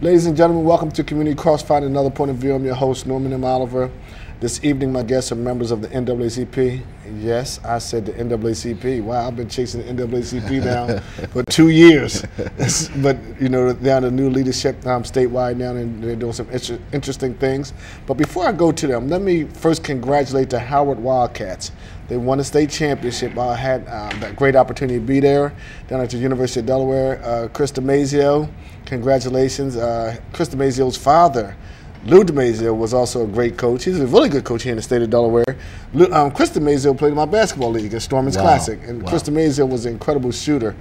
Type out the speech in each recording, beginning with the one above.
Ladies and gentlemen, welcome to Community Crossfire, another point of view. I'm your host, Norman M. Oliver. This evening, my guests are members of the NAACP. Yes, I said the NAACP. Wow, I've been chasing the NAACP down for 2 years. But, you know, they're under new leadership statewide now, and they're doing some interesting things. But before I go to them, let me first congratulate the Howard Wildcats. They won the state championship. I had that great opportunity to be there down at the University of Delaware. Chris DiMaggio, congratulations. Chris DiMaggio's father, Lou DiMaggio, was also a great coach. He's a really good coach here in the state of Delaware. Chris DiMaggio played in my basketball league at Stormers Classic, and Chris DiMaggio was an incredible shooter.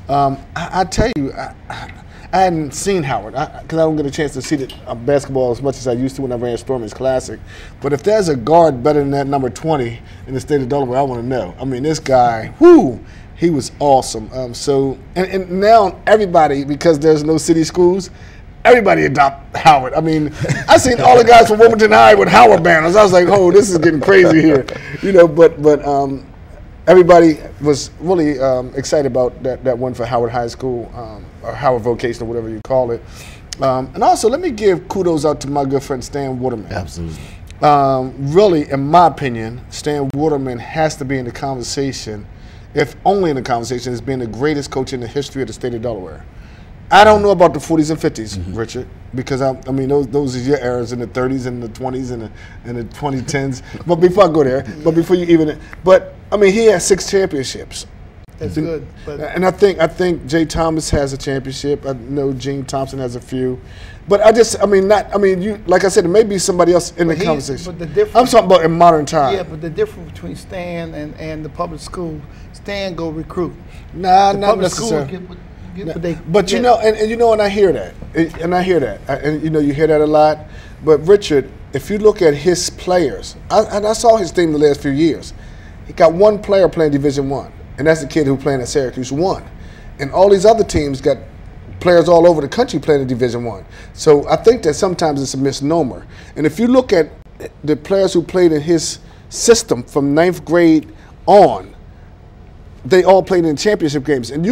I tell you, I hadn't seen Howard because I don't get a chance to see basketball as much as I used to when I ran Stormers Classic. But if there's a guard better than that number 20 in the state of Delaware, I want to know. I mean, this guy, whoo, he was awesome. And now everybody, because there's no city schools, everybody adopt Howard. I mean, I seen all the guys from Wilmington High with Howard banners. I was like, oh, this is getting crazy here, you know. But everybody was really excited about that win for Howard High School or Howard Vocational, whatever you call it. And also, let me give kudos out to my good friend Stan Waterman. Absolutely. Really, in my opinion, Stan Waterman has to be in the conversation, if only in the conversation, as being the greatest coach in the history of the state of Delaware. I don't know about the 40s and 50s, Richard, because I mean those are your eras in the 30s and the 20s and the 2010s. But before I go there, but I mean he has 6 championships. That's good. But and I think Jay Thomas has a championship. I know Gene Thompson has a few. But you, like I said, it may be somebody else in the conversation. But the difference, I'm talking about in modern time. Yeah, but the difference between Stan and the public school, Stan go recruit. Nah, not necessarily. But you know, and I hear that, and you know, you hear that a lot. But Richard, if you look at his players, I saw his team the last few years. He got one player playing Division I, and that's the kid who playing at Syracuse 1, and all these other teams got players all over the country playing in Division I. So I think that sometimes it's a misnomer. And if you look at the players who played in his system from 9th grade on, they all played in championship games. And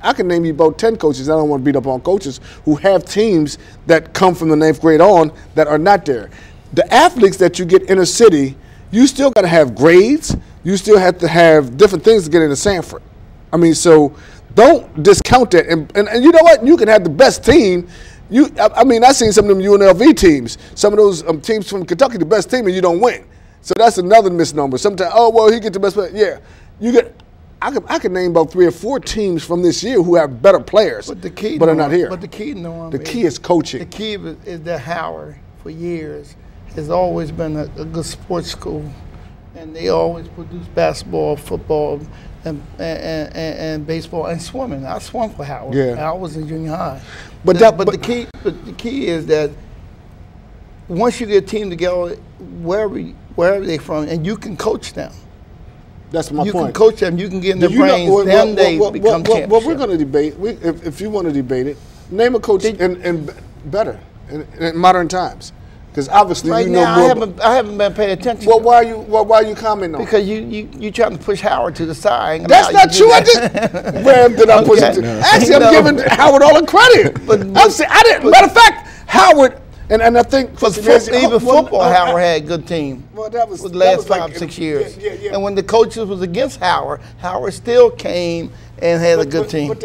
I can name you about 10 coaches, I don't want to beat up on coaches, who have teams that come from the 9th grade on that are not there. The athletes that you get inner city, you still got to have grades. You still have to have different things to get into Sanford. I mean, so don't discount that. And you know what? You can have the best team. I mean, I've seen some of them UNLV teams, some of those teams from Kentucky, the best team, and you don't win. So that's another misnomer. Sometimes, oh, well, he get the best player. Yeah, you get. I could name about 3 or 4 teams from this year who have better players, but are not here. But the key, Norm, the key is coaching. The key is that Howard, for years, has always been a good sports school, and they always produce basketball, football, and baseball and swimming. I swam for Howard. Yeah. I was in junior high. But the key is that once you get a team together, wherever they're from, and you can coach them. That's my point. You can coach them. You can get in their brains. Then they become champions. Well, we're going to debate. If you want to debate it, name a coach in better in modern times, because obviously right you know now more. I haven't been paying attention. Well, why are you commenting on? Because you trying to push Howard to the side. That's not true. I just where did I push it to? Actually, I'm giving Howard all the credit. But I didn't. Matter of fact, Howard. And I think even football, Howard had a good team. Well, that was the last 5 or 6 years. Yeah. And when the coaches was against Howard, Howard still came and had a good team. But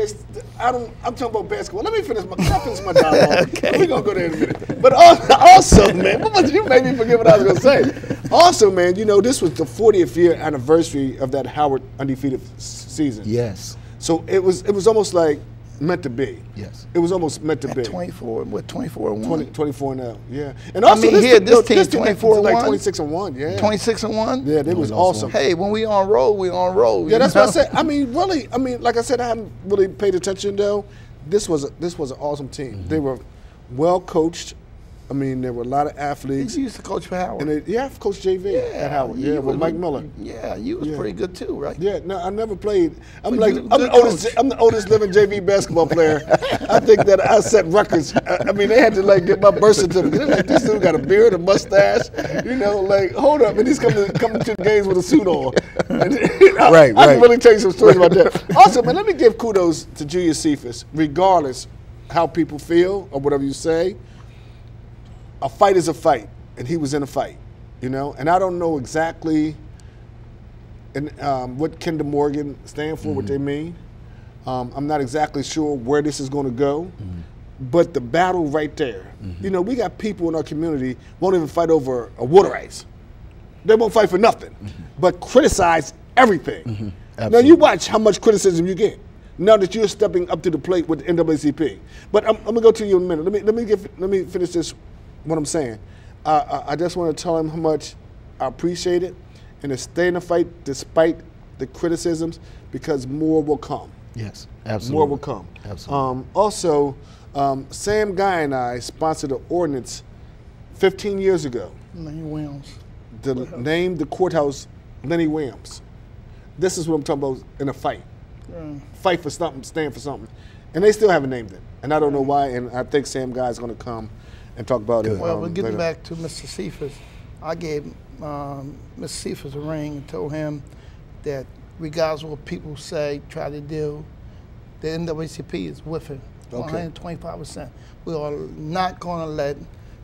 I'm talking about basketball. Let me finish my dialogue. Okay. We're gonna go there in a minute. But also, man, you made me forget what I was gonna say. Also, man, you know, this was the 40th year anniversary of that Howard undefeated season. Yes. So it was almost like meant to be. Yes. It was almost meant to be. 24-1. 24 now, yeah. And also, this team 24-1. Like 26-1, yeah. 26-1? Yeah, they was awesome. Hey, when we on road, we on road. Yeah, that's what I said. I mean, really, like I said, I haven't really paid attention, though. This was an awesome team. They were well coached. I mean, there were a lot of athletes. You used to coach for Howard. And I've coached JV at Howard. Yeah, with Mike Miller. Yeah, you was pretty good too, right? Yeah, no, I never played. I'm the oldest living JV basketball player. I think that I set records. I mean, they had to like get my birth certificate. They're like, this dude got a beard, a mustache. You know, like hold up, and he's coming to the games with a suit on. I can really tell you some stories about that. Also, man, let me give kudos to Julius Cephas, regardless how people feel or whatever you say. A fight is a fight, and he was in a fight, you know. And I don't know exactly what Kinder Morgan stand for, what they mean. I'm not exactly sure where this is going to go, but the battle right there. You know, we got people in our community won't even fight over a water rights. They won't fight for nothing, but criticize everything. Now you watch how much criticism you get now that you're stepping up to the plate with the NAACP. But I'm gonna go to you in a minute. Let me finish this. What I'm saying, I just want to tell him how much I appreciate it, and to stay in the fight despite the criticisms, because more will come. Yes, absolutely. More will come. Absolutely. Also, Sam Guy and I sponsored an ordinance 15 years ago. Lenny Williams. To name the courthouse Lenny Williams. This is what I'm talking about in a fight. Fight for something, stand for something. And they still haven't named it. And I don't know why, and I think Sam Guy is going to come and talk about it. Well, we're getting later. back to Mr. Cephas. I gave Mr. Cephas a ring and told him that regardless of what people say, try to do, the NAACP is with him, 125%. We are not going to let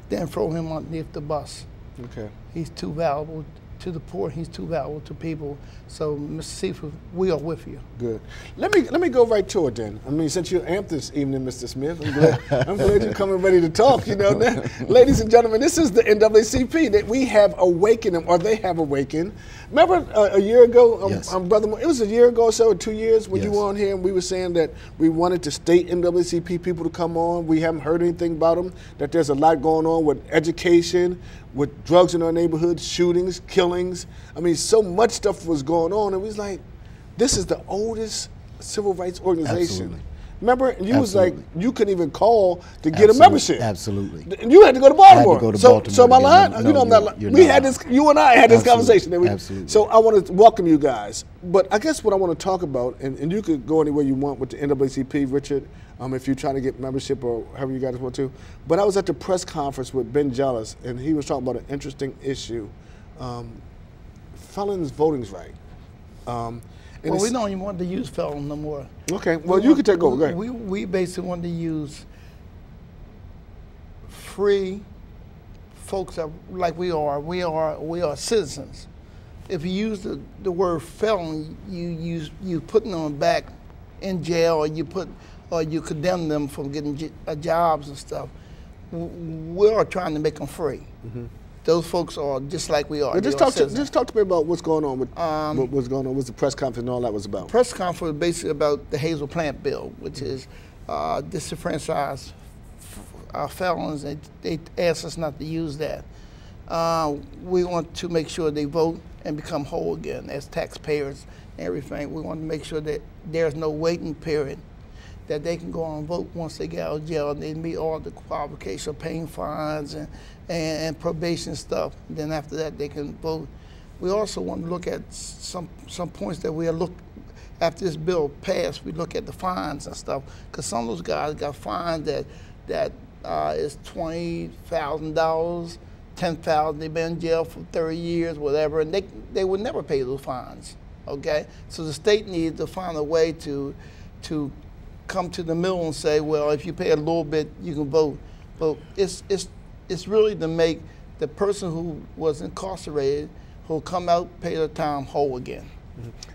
them throw him underneath the bus. Okay. He's too valuable to the poor. He's too valuable to people. So, Mr. Cephas, we are with you. Good. Let me go right to it then. I mean, since you're amped this evening, Mr. Smith, I'm glad you're coming ready to talk. You know, ladies and gentlemen, this is the NAACP that we have awakened, or they have awakened. Remember a year ago, yes. Brother, it was a year ago or so, or 2 years, when yes. you were on here, and we were saying that we wanted the state NAACP people to come on. We haven't heard anything about them. That there's a lot going on with education, with drugs in our neighborhood, shootings, killings. I mean, so much stuff was going on, and we was like, this is the oldest civil rights organization. Absolutely. Remember, you was like, you couldn't even call to get Absolutely. a membership. Absolutely. And you had to go to Baltimore. I had to go to so, Baltimore so am I lying? no, You know, I'm not. you're We not had this. You and I had this conversation. Absolutely. So I want to welcome you guys. But I guess what I want to talk about, and you could go anywhere you want with the NAACP, Richard, if you're trying to get membership or however you guys want to. But I was at the press conference with Ben Jealous, and he was talking about an interesting issue, felons' voting rights. Well, we don't even want to use felon no more. Okay, well, you can take over. Go ahead. We basically want to use free folks that, like we are citizens. If you use the word felon, you putting them back in jail, or you condemn them from getting jobs and stuff. We are trying to make them free. Those folks are just like we are. Just talk to me about what's going on with what's going on. What's the press conference and all that was about? Press conference was basically about the Hazel Plant bill, which is disenfranchised felons. They asked us not to use that. We want to make sure they vote and become whole again as taxpayers and everything. We want to make sure that there's no waiting period, that they can go on and vote once they get out of jail and they meet all the qualifications of paying fines and probation stuff. Then after that, they can vote. We also want to look at some points that we'll look after this bill passed. We look at the fines and stuff, because some of those guys got fined that is $20,000, $10,000. They've been in jail for 30 years, whatever, and they would never pay those fines. Okay, so the state needs to find a way to come to the middle and say, well, if you pay a little bit, you can vote. But it's really to make the person who was incarcerated, who'll come out, pay their time, whole again.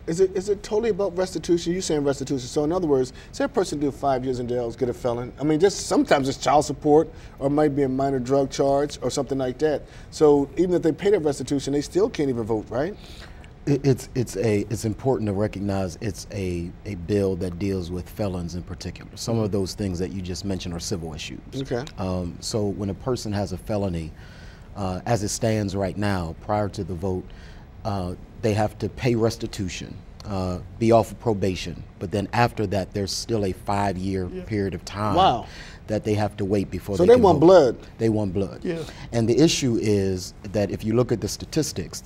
Is it totally about restitution? You're saying restitution. So in other words, say a person do 5 years in jail, get a felon. I mean, just sometimes it's child support, or it might be a minor drug charge or something like that. So even if they pay that restitution, they still can't even vote, right? It's important to recognize it's a bill that deals with felons in particular. Some of those things that you just mentioned are civil issues. Okay. So when a person has a felony, as it stands right now, prior to the vote, they have to pay restitution, be off of probation, but then after that, there's still a 5-year period of time that they have to wait before they can want vote. blood. They want blood. Yeah. And the issue is that if you look at the statistics,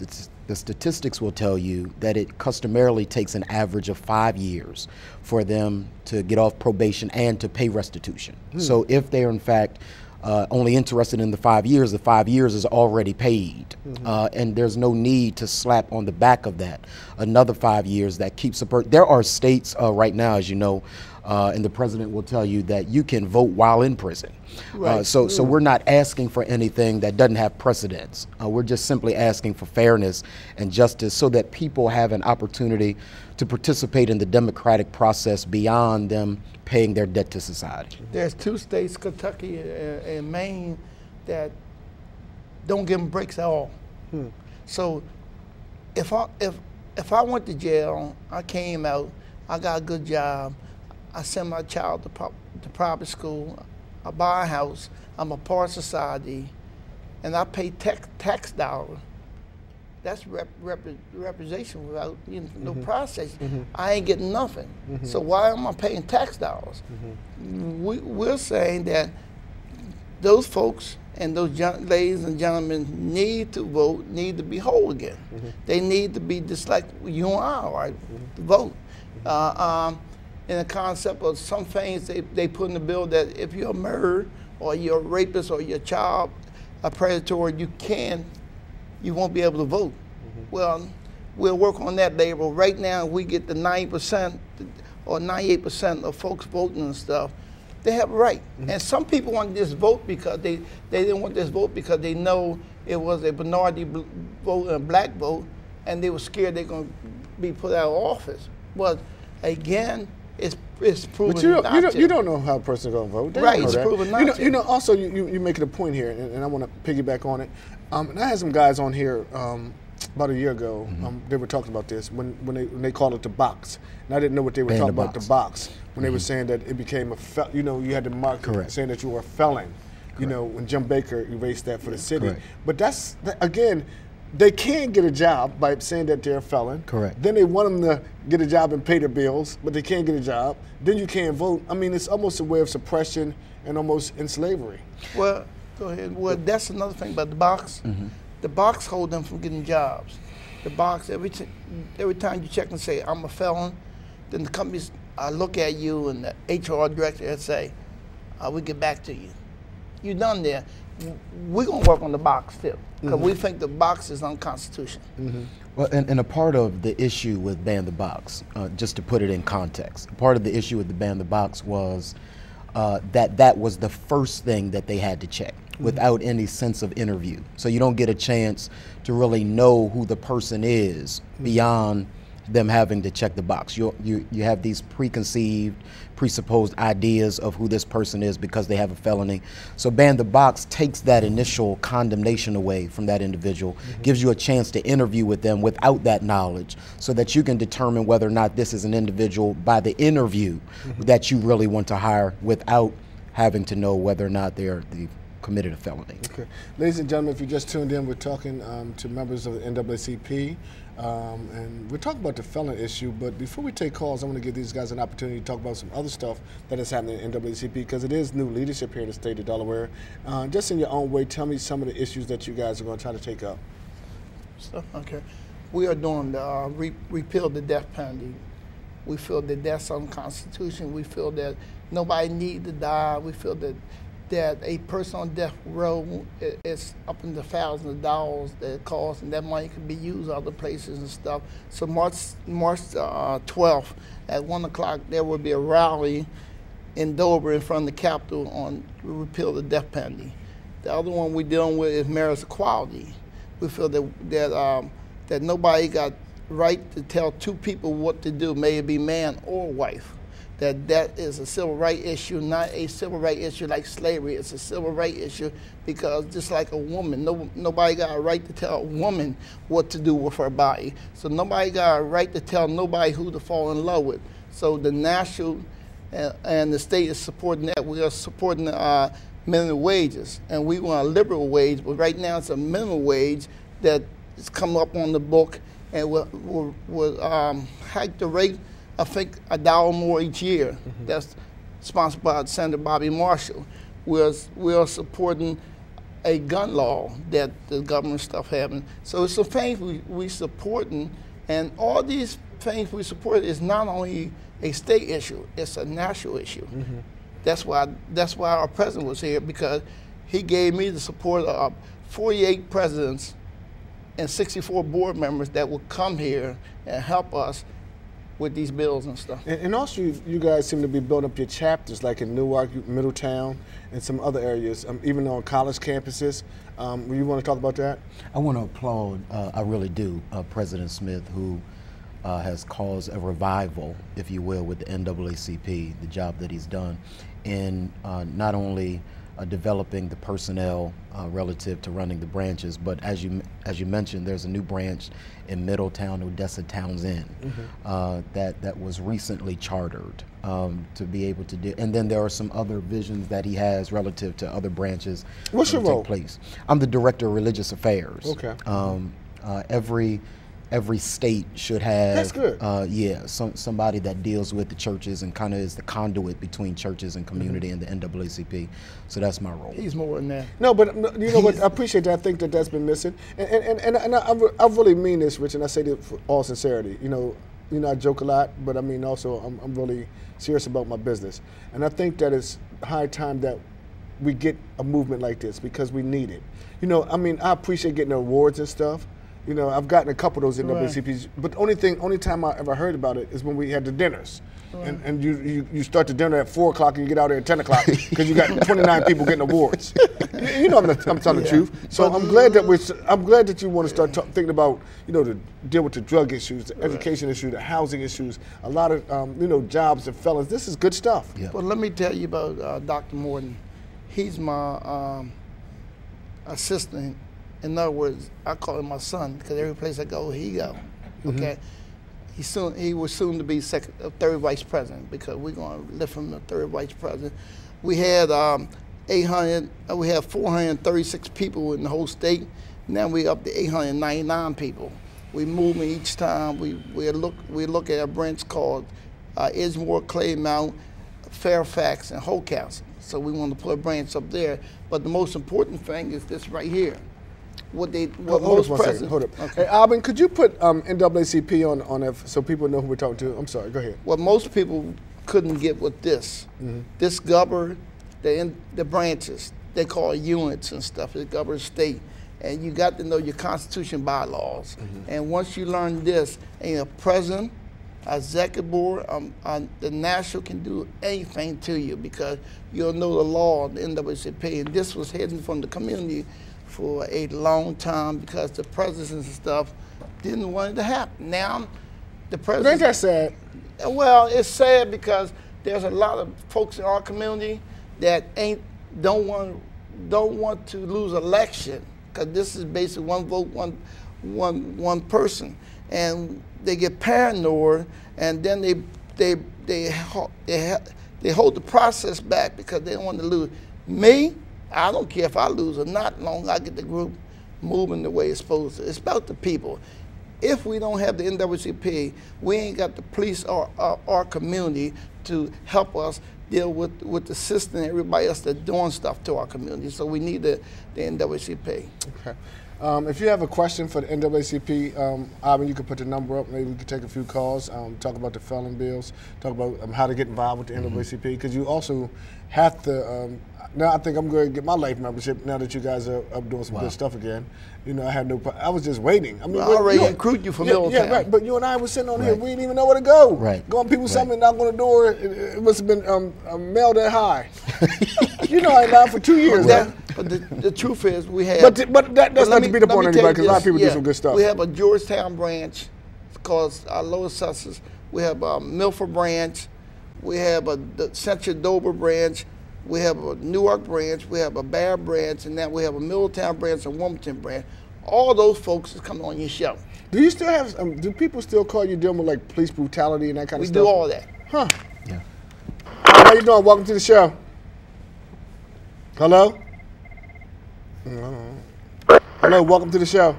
the statistics will tell you that it customarily takes an average of 5 years for them to get off probation and to pay restitution. So if they are in fact only interested in the 5 years, the 5 years is already paid. And there's no need to slap on the back of that another 5 years that keeps a person. There are states right now, as you know, and the president will tell you that you can vote while in prison. Right. So we're not asking for anything that doesn't have precedence. We're just simply asking for fairness and justice so that people have an opportunity to participate in the democratic process beyond them paying their debt to society. There's 2 states, Kentucky and Maine, that don't give them breaks at all. So if I went to jail, I came out, I got a good job, I send my child to private school, I buy a house, I'm a part of society, and I pay tax dollars. That's representation without no process. I ain't getting nothing. So why am I paying tax dollars? We're saying that those folks and those ladies and gentlemen need to vote, need to be whole again. They need to be just like you and I, right? To vote. In the concept of some things they put in the bill that if you're a murderer or you're a rapist or you're a child, a predator, you won't be able to vote. Well, we'll work on that later. Right now, we get the 90% or 98% of folks voting and stuff. They have a right. And some people want this vote because they didn't want this vote because they know it was a minority vote and a black vote, and they were scared they're going to be put out of office. But again, it's proven but you don't know how a person's going to vote. They right, don't know it's proven not to. You know, also, you're making a point here, and I want to piggyback on it. And I had some guys on here about a year ago. They were talking about this when they called it the box. And I didn't know what they were talking about, the box. When they were saying that it became you had to mark saying that you were a felon. You know, when Jim Baker erased that for the city. Correct. But again, they can get a job by saying that they're a felon. Correct. Then they want them to get a job and pay their bills, but they can't get a job. Then you can't vote. I mean, it's almost a way of suppression and almost in slavery. Well, go ahead. Well, that's another thing about the box. The box hold them from getting jobs. The box, every time you check and say, I'm a felon, then the companies look at you and the HR director and say, we'll get back to you. You're done there. We're going to work on the box too, because we think the box is unconstitutional. Well, and a part of the issue with ban the box, just to put it in context, part of the issue with the ban the box was that was the first thing that they had to check without any sense of interview. So you don't get a chance to really know who the person is beyond them having to check the box. You have these presupposed ideas of who this person is because they have a felony. So ban the box takes that initial condemnation away from that individual, gives you a chance to interview with them without that knowledge so that you can determine whether or not this is an individual by the interview that you really want to hire without having to know whether or not they've committed a felony. Okay. Ladies and gentlemen, if you just tuned in, we're talking to members of the NAACP. And we're talking about the felon issue, but before we take calls, I want to give these guys an opportunity to talk about some other stuff that is happening in NAACP, because it is new leadership here in the state of Delaware. Just in your own way, tell me some of the issues that you guys are going to try to take up. Okay. We are doing the repeal the death penalty. We feel that that's unconstitutional. We feel that nobody needs to die. We feel that a person on death row is up in the thousands of dollars that it costs, and that money can be used other places and stuff. So March 12th at 1 o'clock, there will be a rally in Dover in front of the Capitol on repeal the death penalty. The other one we're dealing with is marriage equality. We feel that nobody got right to tell two people what to do, may it be man or wife. That is a civil rights issue, not a civil rights issue like slavery. It's a civil rights issue because just like a woman, nobody got a right to tell a woman what to do with her body. So nobody got a right to tell nobody who to fall in love with. So the national and the state is supporting that. We are supporting minimum wages, and we want a liberal wage, but right now it's a minimum wage that is come up on the book, and we'll hike the rate, I think, $1 more each year. That's sponsored by Senator Bobby Marshall. We're supporting a gun law that the government stuff having. So it's some things we supporting, and all these things we support is not only a state issue, it's a national issue. That's why our president was here, because he gave me the support of 48 presidents and 64 board members that will come here and help us with these bills and stuff. And also, you guys seem to be building up your chapters, like in Newark, Middletown, and some other areas, even on college campuses. You want to talk about that? I want to applaud, I really do, President Smith, who has caused a revival, if you will, with the NAACP, the job that he's done in not only developing the personnel relative to running the branches, but as you mentioned, there's a new branch in Middletown, Odessa Townsend, that was recently chartered to be able to do. And then there are some other visions that he has relative to other branches. What's your role? Take place. I'm the Director of Religious Affairs. Okay. Every state should have, that's good. Somebody that deals with the churches and kind of is the conduit between churches and community and the NAACP. So that's my role. He's more than that. No, but you know what? I appreciate that. I think that's been missing, and I really mean this, Rich, and I say this for all sincerity. You know, I joke a lot, but I mean also I'm really serious about my business, and I think that it's high time that we get a movement like this because we need it. You know, I mean, I appreciate getting awards and stuff. You know, I've gotten a couple of those NAACPs, but the only time I ever heard about it is when we had the dinners. Right. And you start the dinner at 4 o'clock and you get out there at 10 o'clock because you got 29 people getting awards. You know I'm telling the truth. So I'm glad that you want to start thinking about, you know, to deal with the drug issues, the education issue, the housing issues, a lot of you know, jobs and felons. This is good stuff. Yeah. Well, let me tell you about Dr. Morton. He's my assistant. In other words, I call him my son because every place I go, he go. Okay, he was soon to be third vice president because we're going to lift him to third vice president. We had 436 people in the whole state. Now we up to 899 people. We move them each time. We look at a branch called Edgemoor, Claymount, Fairfax, and Hocastle. So we want to put a branch up there. But the most important thing is this right here. Hold up 1 second. Hold up. Okay. Hey, Alvin, could you put NAACP on it so people know who we're talking to? I'm sorry. Go ahead. Well, most people couldn't get with this. This governs the branches. They call it units and stuff. It governs state. And you got to know your constitution bylaws. And once you learn this, and a president, executive board, the national can do anything to you because you'll know the law of the NAACP. And this was hidden from the community for a long time because the presidents and stuff didn't want it to happen. Now, the president. But ain't that sad? Well, it's sad because there's a lot of folks in our community that don't want to lose election because this is basically one vote, one person, and they get paranoid, and then they hold the process back because they don't want to lose. Me, I don't care if I lose or not, as long as I get the group moving the way it's supposed to. It's about the people. If we don't have the NAACP, we ain't got the police or our community to help us deal with the system and everybody else that's doing stuff to our community. So we need the NAACP. Okay. If you have a question for the NAACP, Ivan, you can put the number up. Maybe we can take a few calls, talk about the felon bills, talk about how to get involved with the NAACP, because you also have to, now I think I'm going to get my life membership now that you guys are up doing some good stuff again. You know, I was just waiting. I mean, I already recruited you for Middletown. Yeah, right, but you and I were sitting on here, we didn't even know where to go. Right. Going people something, knock on the door, it must have been mailed that high. You know, I lied for 2 years. But the truth is, we have. But that's not to be the point of anybody, because a lot of people do some good stuff. We have a Georgetown branch, called our Lower Sussex. We have a Milford branch. We have the Central Dover branch. We have a Newark branch. We have a Bear branch, and then we have a Middletown branch and Wilmington branch. All those folks is coming on your show. Do you still have? Do people still call you dealing with like police brutality and that kind of stuff? We do all that. Huh? Yeah. How you doing? Welcome to the show. Hello. Hello, welcome to the show.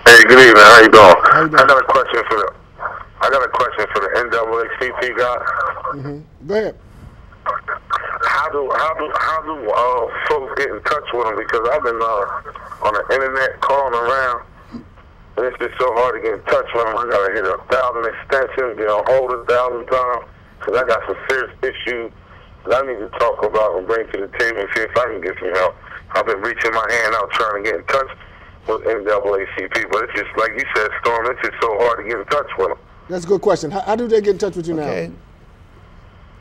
Hey, good evening. How you doing? How you doing? I got a question for the NAACP guy. Go ahead. How do folks get in touch with them? Because I've been on the internet calling around, and it's just so hard to get in touch with them. I gotta hit 1,000 extensions, get on hold 1,000 times, because I got some serious issues that I need to talk about and bring to the table and see if I can get some help. I've been reaching my hand out trying to get in touch with NAACP, but it's just like you said, Storm. It's just so hard to get in touch with them. That's a good question. How do they get in touch with you now?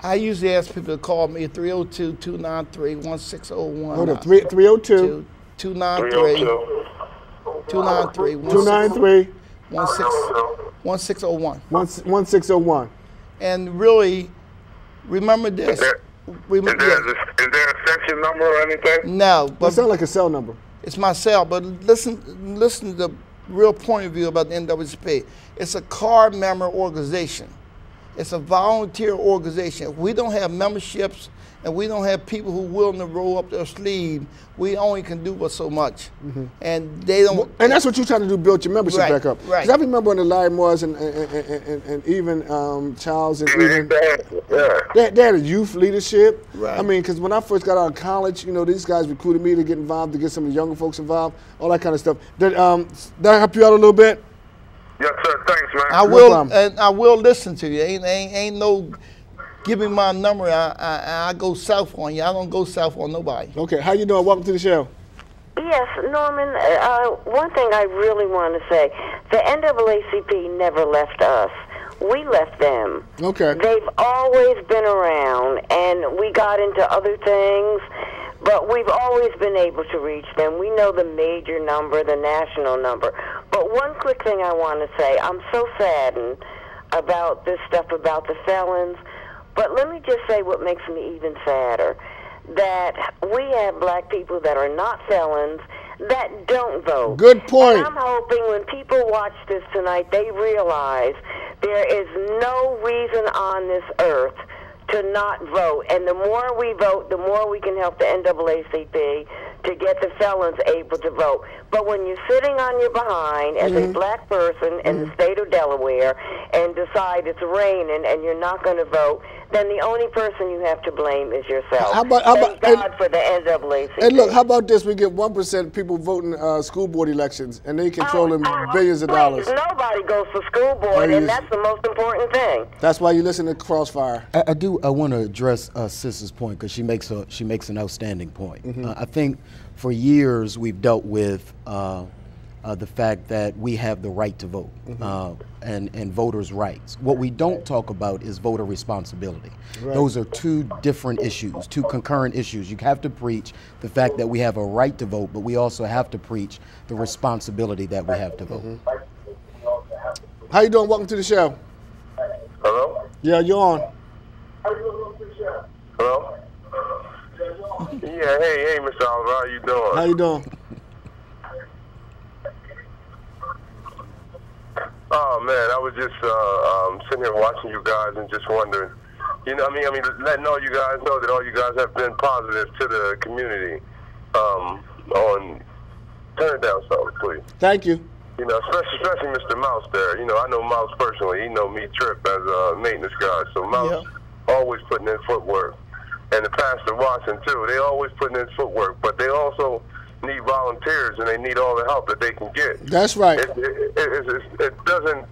I usually ask people to call me at 302-293-1601. Hold up, 302 293 1601. 1601. And really, remember this. Is there a section number or anything? No, but That sounds like a cell number. it's my cell. But listen to the real point of view about the NAACP. It's a card member organization. It's a volunteer organization. If we don't have memberships and we don't have people who are willing to roll up their sleeve, we only can do but so much. And they don't. And that's what you're trying to do, build your membership back up. Right. Because I remember when the Larry Moores and even Charles and even they had a youth leadership. Right. I mean, because when I first got out of college, you know, these guys recruited me to get involved, to get some of the younger folks involved, all that kind of stuff. Did that help you out a little bit? Yes, sir. Thanks, man. I will, and I will listen to you. Ain't no give me my number. I go south on you. I don't go south on nobody. Okay. How you doing? Welcome to the show. Yes, Norman. One thing I really want to say: the NAACP never left us. We left them. Okay. They've always been around, and we got into other things, but we've always been able to reach them. We know the major number, the national number. But one quick thing I want to say, I'm so saddened about this stuff about the felons, but let me just say what makes me even sadder, that we have black people that are not felons that don't vote. Good point. And I'm hoping when people watch this tonight, they realize there is no reason on this earth to not vote. And the more we vote, the more we can help the NAACP to get the felons able to vote. But when you're sitting on your behind as a black person in the state of Delaware and decide it's raining and you're not going to vote, then the only person you have to blame is yourself. Thank God for the NAACP. And look, how about this? We get 1% people voting school board elections, and they controlling billions of dollars. Nobody goes for school board, and that's the most important thing. That's why you listen to Crossfire. I want to address Sis's point, because she makes an outstanding point. I think for years we've dealt with the fact that we have the right to vote and voters' rights. What we don't talk about is voter responsibility. Right. Those are two different issues, two concurrent issues. You have to preach the fact that we have a right to vote, but we also have to preach the responsibility that we have to vote. How you doing? Welcome to the show. Hello? Yeah, you're on. Hello? Yeah, hey, Mr. Oliver, how you doing? How you doing? Oh man, I was just sitting here watching you guys and just wondering, you know, I mean, letting all you guys know that all you guys have been positive to the community. Turn it down some, please. Thank you. You know, especially Mr. Mouse there. You know, I know Mouse personally. He know me, Trip, as a maintenance guy. So Mouse always putting in footwork, and the Pastor Watson too. They always putting in footwork, but they also need volunteers, and they need all the help that they can get. That's right. It doesn't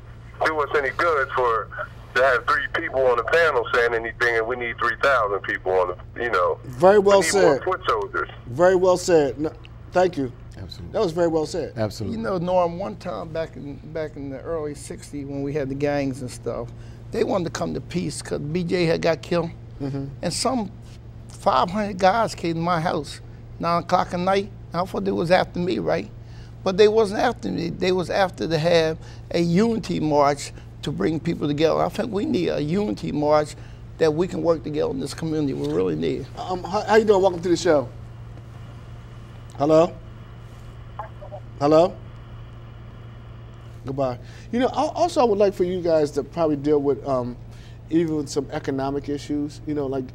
do us any good to have 3 people on the panel saying anything, and we need 3,000 people on the, you know. Very well said. More foot soldiers. Very well said. No, thank you. Absolutely. That was very well said. Absolutely. You know, Norm, one time back in the early '60s when we had the gangs and stuff, they wanted to come to peace because BJ had got killed, and some 500 guys came to my house, 9 o'clock at night. I thought they was after me, right? But they wasn't after me. They was after to have a unity march to bring people together. I think we need a unity march that we can work together in this community. We really need. How you doing? Welcome to the show. Hello? Hello? Goodbye. You know, also I would like for you guys to probably deal with even with some economic issues. You know, like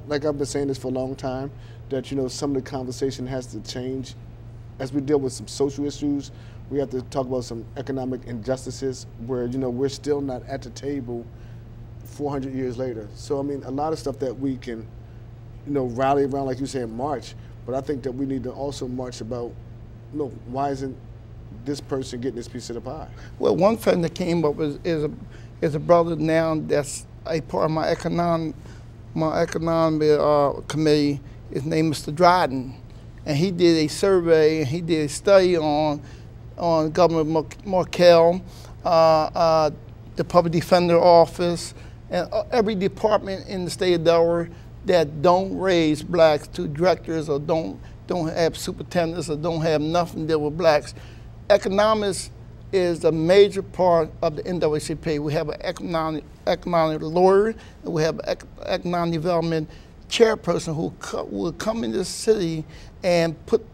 like I've been saying this for a long time, that, you know, some of the conversation has to change. As we deal with some social issues, we have to talk about some economic injustices where, you know, we're still not at the table 400 years later. So, I mean, a lot of stuff that we can, you know, rally around, like you say, and march, but I think that we need to also march about, you know, why isn't this person getting this piece of the pie? Well, one thing that came up is a brother now that's a part of my economic committee. His name is Mr. Dryden, and he did a survey and he did a study on Governor Markell, the the public defender office, and every department in the state of Delaware that don't raise blacks to directors or don't have superintendents or don't have nothing to do with blacks. Economics is a major part of the NAACP. We have an economic lawyer, and we have an economic development chairperson who will come in this city and put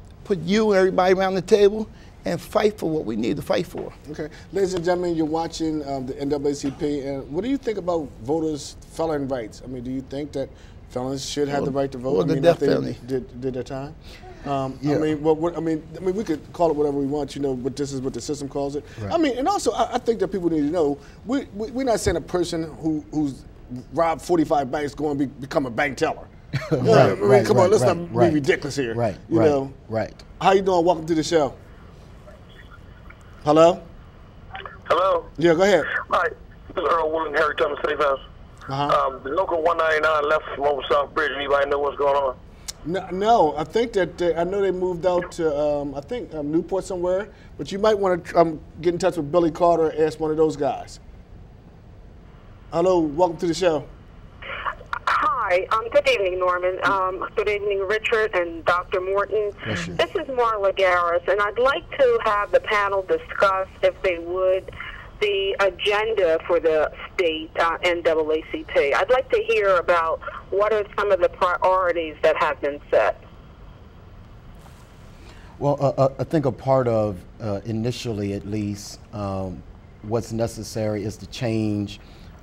you and everybody around the table and fight for what we need to fight for. Okay, ladies and gentlemen, you're watching the NAACP, and what do you think about voters' felon rights? I mean, do you think that felons should have the right to vote? Or the death penalty. Did their time? Yeah. I mean, we could call it whatever we want, you know, but this is what the system calls it. Right. I mean, and also, I think that people need to know, we're not saying a person who's robbed 45 banks going to become a bank teller. Come on, let's not be ridiculous here. Right, you know? Right. How you doing? Welcome to the show. Hello? Hello? Yeah, go ahead. Hi, this is Earl William, Harry Thomas Safe House. The local 199 left from over South Bridge. Anybody know what's going on? No, I think that I know they moved out to I think Newport somewhere, but you might want to get in touch with Billy Carter and ask one of those guys. Hello, welcome to the show. Hi, good evening, Norman. Good evening, Richard and Dr. Morton. Yes, this is Marla Garris, and I'd like to have the panel discuss, if they would, the agenda for the state NAACP. I'd like to hear about what are some of the priorities that have been set. Well, I think a part of, initially at least, what's necessary is to change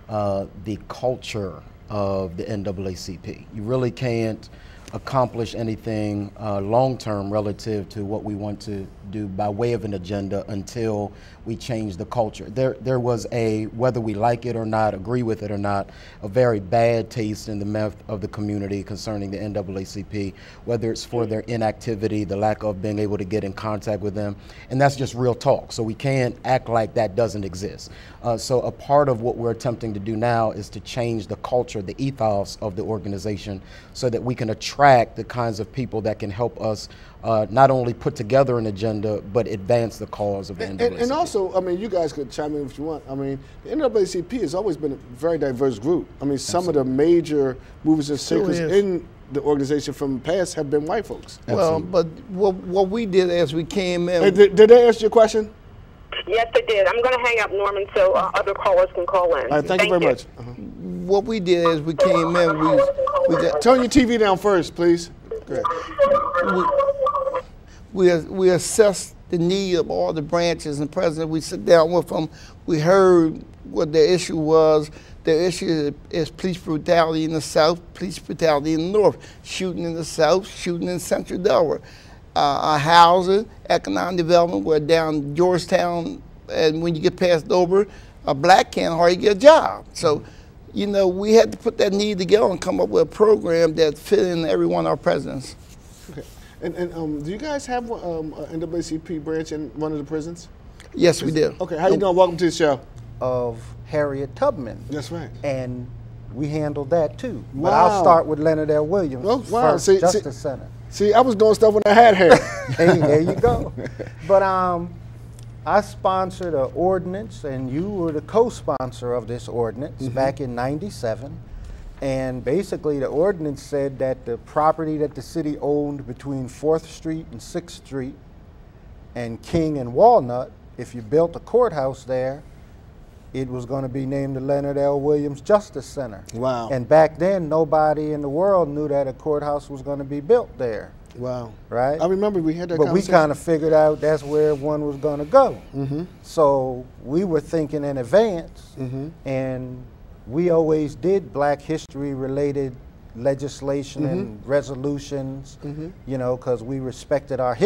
the culture of the NAACP. You really can't accomplish anything long-term relative to what we want to do by way of an agenda until we change the culture. There was a, whether we like it or not, agree with it or not, a very bad taste in the mouth of the community concerning the NAACP, whether it's for their inactivity, the lack of being able to get in contact with them, and that's just real talk. So we can't act like that doesn't exist. So a part of what we're attempting to do now is to change the culture, the ethos of the organization, so that we can attract the kinds of people that can help us not only put together an agenda, but advance the cause of the NAACP. And also, I mean, you guys could chime in if you want. I mean, the NAACP has always been a very diverse group. I mean, some of the major movers and shakers in the organization from the past have been white folks. Well, but what we did as we came in. Hey, did they ask you a question? Yes, they did. I'm going to hang up, Norman, so other callers can call in. All right, thank you very much. What we did as we came in, we got, turn your TV down first, please. Good. We assessed the need of all the branches and president. We sit down with them. We heard what the issue was. The issue is police brutality in the South, police brutality in the North, shooting in the South, shooting in Central Delaware. Housing, economic development, we're down Georgetown, and when you get past Dover, a black can't hardly get a job. So, you know, we had to put that need together and come up with a program that fit in every one of our presidents. Okay. And do you guys have an NAACP branch in one of the prisons? Yes, we do. Okay, how you doing? Welcome to the show. Of Harriet Tubman. That's right. And we handled that too. Wow. But I'll start with Leonard L. Williams, first Justice Center. See, I was doing stuff when I had hair. Hey, there you go. But I sponsored an ordinance, and you were the co-sponsor of this ordinance back in '97. And basically the ordinance said that the property that the city owned between 4th Street and 6th Street and King and Walnut, if you built a courthouse there, it was going to be named the Leonard L. Williams Justice Center. Wow. And back then, nobody in the world knew that a courthouse was going to be built there. Wow. Right? I remember we had that But conversation. we kind of figured out that's where one was going to go. So we were thinking in advance, and we always did Black history-related legislation and resolutions, you know, because we respected our history.